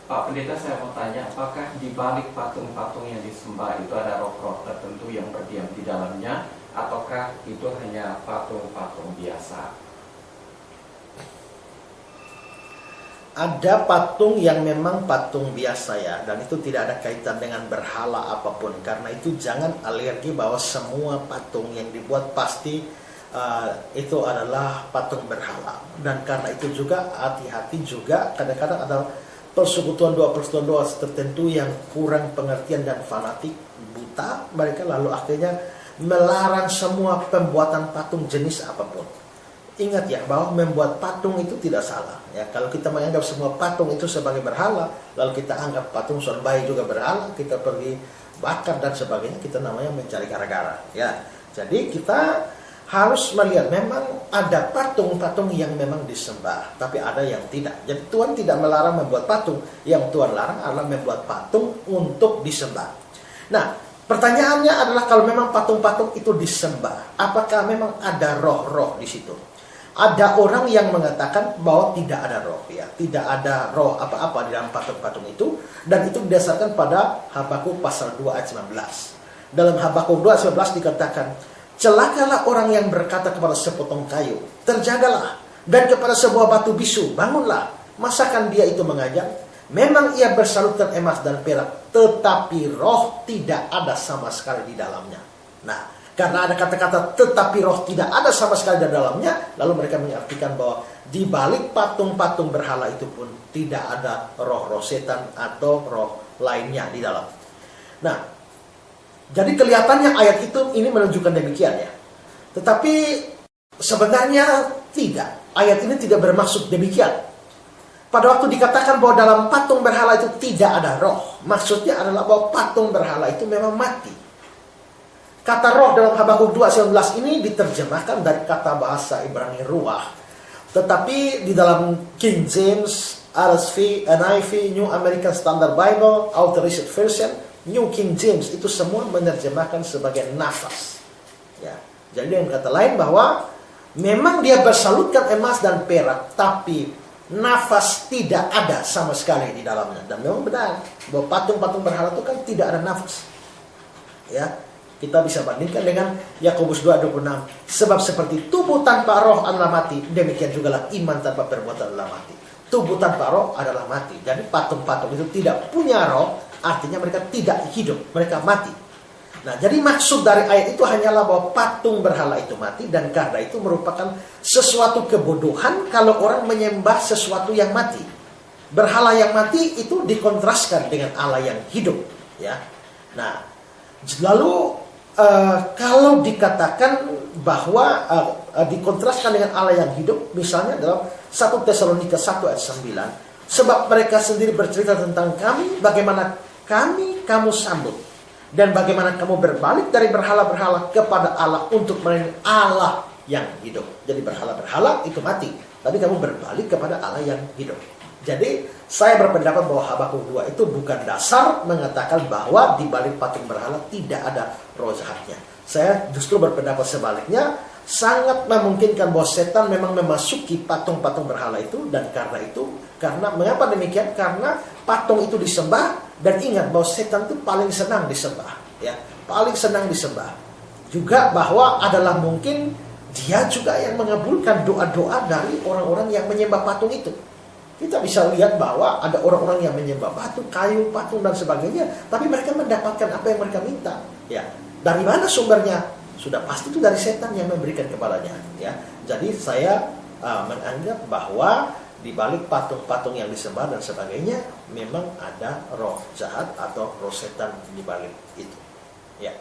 Pak Pendeta, saya mau tanya, apakah di balik patung-patung yang disembah itu ada roh-roh tertentu yang berdiam di dalamnya, ataukah itu hanya patung-patung biasa? Ada patung yang memang patung biasa ya, dan itu tidak ada kaitan dengan berhala apapun. Karena itu jangan alergi bahwa semua patung yang dibuat pasti itu adalah patung berhala. Dan karena itu juga hati-hati juga, kadang-kadang ada persekutuan doa tertentu yang kurang pengertian dan fanatik, buta mereka, lalu akhirnya melarang semua pembuatan patung jenis apapun. Ingat ya, bahwa membuat patung itu tidak salah ya. Kalau kita menganggap semua patung itu sebagai berhala, lalu kita anggap patung sonbai juga berhala, kita pergi bakar dan sebagainya, kita namanya mencari gara-gara ya. Jadi kita harus melihat memang ada patung-patung yang memang disembah, tapi ada yang tidak. Jadi Tuhan tidak melarang membuat patung, yang Tuhan larang adalah membuat patung untuk disembah. Nah, pertanyaannya adalah kalau memang patung-patung itu disembah, apakah memang ada roh-roh di situ? Ada orang yang mengatakan bahwa tidak ada roh ya, tidak ada roh apa-apa di dalam patung-patung itu, dan itu berdasarkan pada Habakuk pasal 2 ayat 19. Dalam Habakuk 2 ayat 19 dikatakan, celakalah orang yang berkata kepada sepotong kayu, terjagalah, dan kepada sebuah batu bisu, bangunlah. Masakan dia itu mengajar? Memang ia bersalutkan emas dan perak, tetapi roh tidak ada sama sekali di dalamnya. Nah, karena ada kata-kata tetapi roh tidak ada sama sekali di dalamnya, lalu mereka mengartikan bahwa di balik patung-patung berhala itu pun tidak ada roh-roh setan atau roh lainnya di dalam. Nah, jadi kelihatannya ayat itu ini menunjukkan demikian ya. Tetapi sebenarnya tidak. Ayat ini tidak bermaksud demikian. Pada waktu dikatakan bahwa dalam patung berhala itu tidak ada roh, maksudnya adalah bahwa patung berhala itu memang mati. Kata roh dalam Habakuk 2:19 ini diterjemahkan dari kata bahasa Ibrani ruah. Tetapi di dalam King James, RSV, NIV, New American Standard Bible, Authorized Version, New King James, itu semua menerjemahkan sebagai nafas. Ya. Jadi dengan kata lain bahwa memang dia bersalutkan emas dan perak, tapi nafas tidak ada sama sekali di dalamnya. Dan memang benar bahwa patung-patung berhala itu kan tidak ada nafas. Ya, kita bisa bandingkan dengan Yakobus 2:26. Sebab seperti tubuh tanpa roh adalah mati, demikian jugalah iman tanpa perbuatan adalah mati. Tubuh tanpa roh adalah mati. Jadi patung-patung itu tidak punya roh, artinya mereka tidak hidup, mereka mati. Nah, jadi maksud dari ayat itu hanyalah bahwa patung berhala itu mati, dan karena itu merupakan sesuatu kebodohan kalau orang menyembah sesuatu yang mati. Berhala yang mati itu dikontraskan dengan Allah yang hidup, ya. Nah, lalu kalau dikatakan bahwa dikontraskan dengan Allah yang hidup, misalnya dalam 1 Tesalonika 1 ayat 9, sebab mereka sendiri bercerita tentang kami, bagaimana kamu sambut, dan bagaimana kamu berbalik dari berhala-berhala kepada Allah untuk melayani Allah yang hidup. Jadi berhala-berhala itu mati, tapi kamu berbalik kepada Allah yang hidup. Jadi saya berpendapat bahwa Habakuk 2 itu bukan dasar mengatakan bahwa di balik patung berhala tidak ada roh jahatnya. Saya justru berpendapat sebaliknya, sangat memungkinkan bahwa setan memang memasuki patung-patung berhala itu, dan karena mengapa demikian? Karena patung itu disembah. Dan ingat bahwa setan itu paling senang disembah, ya, paling senang disembah. Juga bahwa adalah mungkin dia juga yang mengabulkan doa-doa dari orang-orang yang menyembah patung itu. Kita bisa lihat bahwa ada orang-orang yang menyembah batu, kayu, patung dan sebagainya, tapi mereka mendapatkan apa yang mereka minta. Ya, dari mana sumbernya? Sudah pasti itu dari setan yang memberikan kepadanya. Ya, jadi saya menganggap bahwa di balik patung-patung yang disembah dan sebagainya memang ada roh jahat atau roh setan di balik itu. Ya.